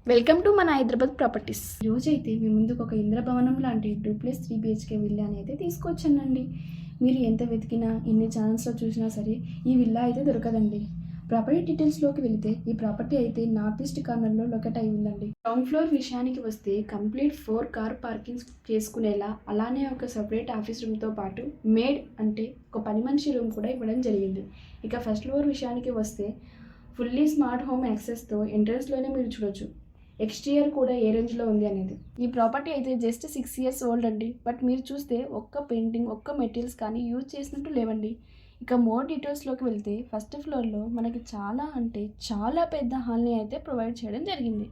Welcome to మన Hyderabad properties. ఈరోజు అయితే మీ ముందుకు ఒక ఇంద్రభవనం లాంటి 2+3 BHK విల్లా అయితే తీసుకొచ్చానండి. మీరు ఎంత వెతికినా ఎన్ని ఛానల్స్లో చూసినా సరే ఈ విల్లా అయితే దొరకదండి. ప్రాపర్టీ డీటెయిల్స్లోకి వెళితే ఈ ప్రాపర్టీ అయితే నార్త్ ఈస్ట్ కార్నర్లో లొకేట్ అయి ఉందండి. గ్రౌండ్ ఫ్లోర్ విషయానికి వస్తే కంప్లీట్ 4 కార్ పార్కింగ్స్ చేసుకునేలా, అలానే ఒక సపరేట్ ఆఫీస్ రూమ్తో పాటు మేడ్ అంటే ఒక పని మనిషి రూమ్ కూడా ఇవ్వడం జరిగింది. ఇక ఫస్ట్ ఫ్లోర్ విషయానికి వస్తే ఫుల్లీ స్మార్ట్ హోమ్ యాక్సెస్తో ఎంట్రన్స్లోనే మీరు చూడొచ్చు ఎక్స్టీరియర్ కూడా ఏ రేంజ్లో ఉంది అనేది. ఈ ప్రాపర్టీ అయితే జస్ట్ 6 years ఓల్డ్ అండి. బట్ మీరు చూస్తే ఒక్క పెయింటింగ్ ఒక్క మెటీరియల్స్ కానీ యూజ్ చేసినట్టు లేవండి. ఇక మోర్ డీటెయిల్స్లోకి వెళ్తే ఫస్ట్ ఫ్లోర్లో మనకి చాలా పెద్ద హాల్ని అయితే ప్రొవైడ్ చేయడం జరిగింది.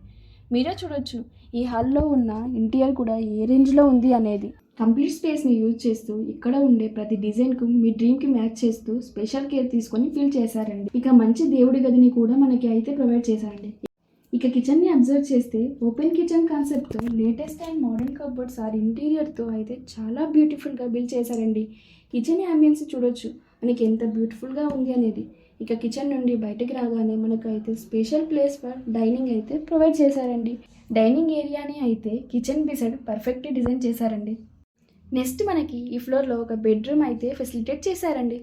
మీరే చూడొచ్చు ఈ హాల్లో ఉన్న ఇంటీరియర్ కూడా ఏ రేంజ్లో ఉంది అనేది. కంప్లీట్ స్పేస్ని యూజ్ చేస్తూ ఇక్కడ ఉండే ప్రతి డిజైన్కు మీ డ్రీమ్కి మ్యాచ్ చేస్తూ స్పెషల్ కేర్ తీసుకొని ఫిల్ చేశారండి. ఇక మంచి దేవుడి గదిని కూడా మనకి అయితే ప్రొవైడ్ చేశారండి. ఇక కిచెన్ని అబ్జర్వ్ చేస్తే ఓపెన్ కిచెన్ కాన్సెప్ట్తో లేటెస్ట్ అండ్ మోడర్న్ కబోర్డ్స్ ఇంటీరియర్తో అయితే చాలా బ్యూటిఫుల్గా బిల్డ్ చేశారండి. కిచెన్ అంబియన్స్ చూడొచ్చు మనకి ఎంత బ్యూటిఫుల్గా ఉంది అనేది. ఇక కిచెన్ నుండి బయటకు రాగానే మనకు అయితే స్పెషల్ ప్లేస్ ఫర్ డైనింగ్ అయితే ప్రొవైడ్ చేశారండి. డైనింగ్ ఏరియాని అయితే కిచెన్ బిసైడ్ పర్ఫెక్ట్గా డిజైన్ చేశారండి. నెక్స్ట్ మనకి ఈ ఫ్లోర్లో ఒక బెడ్రూమ్ అయితే ఫెసిలిటేట్ చేశారండి.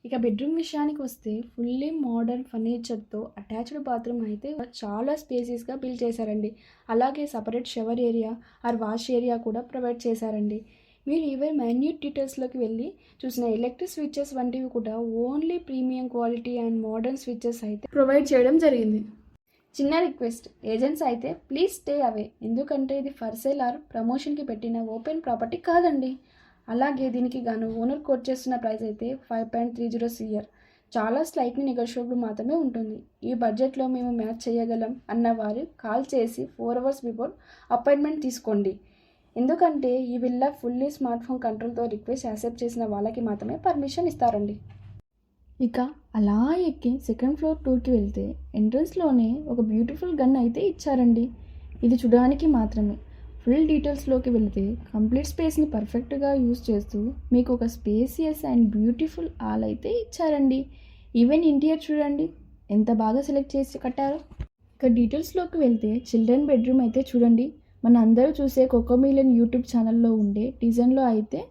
ఇక బెడ్రూమ్ విషయానికి వస్తే ఫుల్లీ మోడర్న్ ఫర్నిచర్తో అటాచ్డ్ బాత్రూమ్ అయితే చాలా స్పేసియస్గా బిల్డ్ చేశారండి. అలాగే separate shower area wash area కూడా ప్రొవైడ్ చేశారండి. మీరు ఈవెన్ మైన్యూట్ డీటెయిల్స్లోకి వెళ్ళి చూసిన ఎలక్ట్రిక్ స్విచెస్ వంటివి కూడా only premium quality and modern switches అయితే ప్రొవైడ్ చేయడం జరిగింది. చిన్న రిక్వెస్ట్, ఏజెంట్స్ అయితే ప్లీజ్ స్టే అవే, ఎందుకంటే ఇది ఫర్ సేల్ ప్రమోషన్కి పెట్టిన ఓపెన్ ప్రాపర్టీ కాదండి. అలాగే దీనికి గాను ఓనర్ కోట్ చేస్తున్న ప్రైస్ అయితే 5.30 CR. చాలా స్లైట్లీ నెగోషియబుల్ మాత్రమే ఉంటుంది. ఈ బడ్జెట్లో మేము మ్యాచ్ చేయగలం అన్నవారు కాల్ చేసి 4 hours బిఫోర్ అపాయింట్మెంట్ తీసుకోండి. ఎందుకంటే ఈ విల్లా ఫుల్లీ స్మార్ట్ ఫోన్ కంట్రోల్తో రిక్వెస్ట్ యాక్సెప్ట్ చేసిన వాళ్ళకి మాత్రమే పర్మిషన్ ఇస్తారండి. ఇక అలా ఎక్కి సెకండ్ ఫ్లోర్ టూర్కి వెళ్తే ఎంట్రన్స్లోనే ఒక బ్యూటిఫుల్ గన్ అయితే ఇచ్చారండి. ఇది చూడడానికి మాత్రమే. ఫుల్ డీటెయిల్స్లోకి వెళితే కంప్లీట్ స్పేస్ని పర్ఫెక్ట్గా యూజ్ చేస్తూ మీకు ఒక స్పేసియస్ అండ్ బ్యూటిఫుల్ హాల్ అయితే ఇచ్చారండి. ఈవెన్ ఇంటీరియర్ చూడండి ఎంత బాగా సెలెక్ట్ చేసి కట్టారో. ఇక డీటెయిల్స్లోకి వెళ్తే చిల్డ్రన్ బెడ్రూమ్ అయితే చూడండి, మన అందరూ చూసే కోకోమిలియన్ యూట్యూబ్ ఛానల్లో ఉండే డిజైన్లో అయితే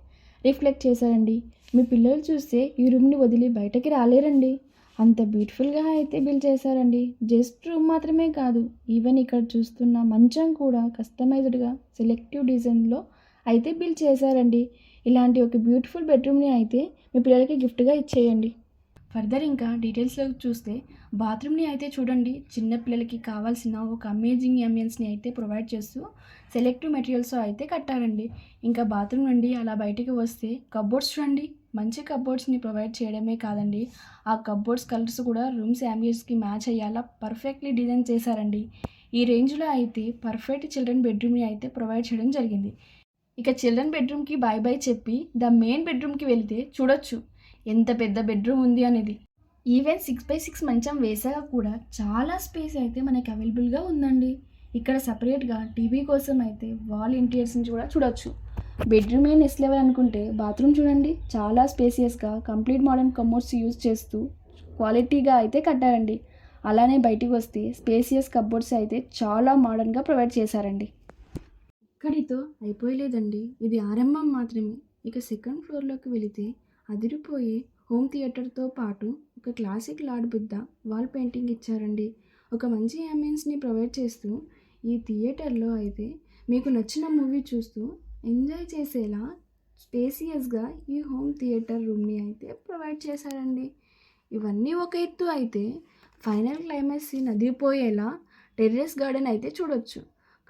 రిఫ్లెక్ట్ చేశారండి. మీ పిల్లలు చూస్తే ఈ రూమ్ని వదిలి బయటకి రాలేరండి, అంత బ్యూటిఫుల్గా అయితే బిల్డ్ చేశారండి. జస్ట్ రూమ్ మాత్రమే కాదు, ఈవెన్ ఇక్కడ చూస్తున్న మంచం కూడా కస్టమైజ్డ్గా సెలెక్టివ్ డిజైన్లో అయితే బిల్డ్ చేశారండి. ఇలాంటి ఒక బ్యూటిఫుల్ బెడ్రూమ్ని అయితే మీ పిల్లలకి గిఫ్ట్గా ఇచ్చేయండి. ఫర్దర్ ఇంకా డీటెయిల్స్లో చూస్తే బాత్రూమ్ని అయితే చూడండి, చిన్నపిల్లలకి కావాల్సిన ఒక అమేజింగ్ అంబియన్స్ని అయితే ప్రొవైడ్ చేస్తూ సెలెక్టివ్ మెటీరియల్స్తో అయితే కట్టారండి. ఇంకా బాత్రూమ్ నుండి అలా బయటికి వస్తే కబోర్డ్స్ చూడండి, మంచి కబోర్డ్స్ని ప్రొవైడ్ చేయడమే కాదండి, ఆ కబోర్డ్స్ కలర్స్ కూడా రూమ్స్ అంబియన్స్కి మ్యాచ్ అయ్యేలా పర్ఫెక్ట్లీ డిజైన్ చేశారండి. ఈ రేంజ్లో అయితే పర్ఫెక్ట్ చిల్డ్రన్ బెడ్రూమ్ని అయితే ప్రొవైడ్ చేయడం జరిగింది. ఇక చిల్డ్రన్ బెడ్రూమ్కి బై చెప్పి ద మెయిన్ బెడ్రూమ్కి వెళితే చూడొచ్చు ఎంత పెద్ద బెడ్రూమ్ ఉంది అనేది. ఈవెన్ 6x6 మంచం వేసాక కూడా చాలా స్పేస్ అయితే మనకి అవైలబుల్గా ఉందండి. ఇక్కడ సపరేట్గా టీవీ కోసం అయితే వాల్ ఇంటీరియర్స్ని కూడా చూడొచ్చు. బెడ్రూమ్ నెక్స్ట్ లెవెల్ అనుకుంటే బాత్రూమ్ చూడండి, చాలా స్పేసియస్గా కంప్లీట్ మోడర్న్ కమోడ్స్ యూజ్ చేస్తూ క్వాలిటీగా అయితే కట్టారండి. అలానే బయటికి వస్తే స్పేసియస్ కబోర్డ్స్ అయితే చాలా మోడర్న్గా ప్రొవైడ్ చేశారండి. ఇక్కడితో అయిపోయలేదండి, ఇది ఆరంభం మాత్రమే. ఇక సెకండ్ ఫ్లోర్లోకి వెళితే అదిరిపోయే హోమ్ థియేటర్తో పాటు ఒక classic lord Buddha wall painting ఇచ్చారండి. ఒక మంచి అంబియన్స్ని ప్రొవైడ్ చేస్తూ ఈ థియేటర్లో అయితే మీకు నచ్చిన మూవీ చూస్తూ ఎంజాయ్ చేసేలా స్పేసియస్గా ఈ హోమ్ థియేటర్ రూమ్ని అయితే ప్రొవైడ్ చేశారండి. ఇవన్నీ ఒక ఎత్తు అయితే ఫైనల్ క్లైమాక్స్ సీన్ అదిరిపోయేలా టెర్రస్ గార్డెన్ అయితే చూడొచ్చు.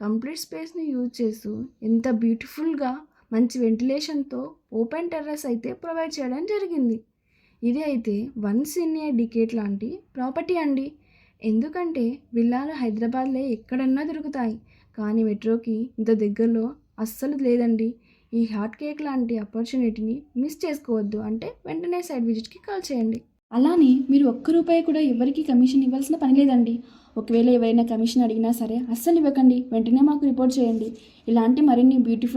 కంప్లీట్ స్పేస్ని యూజ్ చేస్తూ ఎంత బ్యూటిఫుల్గా మంచి వెంటిలేషన్తో ఓపెన్ టెర్రస్ అయితే ప్రొవైడ్ చేయడం జరిగింది. ఇది అయితే వన్స్ ఇన్ ఏ డికేట్ లాంటి ప్రాపర్టీ అండి. ఎందుకంటే విల్లాలు హైదరాబాద్లో ఎక్కడన్నా దొరుకుతాయి, కానీ మెట్రోకి ఇంత దగ్గరలో అస్సలు లేదండి. ఈ హాట్ కేక్ లాంటి ఆపర్చునిటీని మిస్ చేసుకోవద్దు అంటే వెంటనే సైట్ విజిట్కి కాల్ చేయండి. అలానే మీరు ₹1 కూడా ఎవరికి కమిషన్ ఇవ్వాల్సిన పని లేదండి. ఒకవేళ ఎవరైనా కమిషన్ అడిగినా సరే అస్సలు ఇవ్వకండి, వెంటనే మాకు రిపోర్ట్ చేయండి. ఇలాంటి మరిన్ని బ్యూటిఫుల్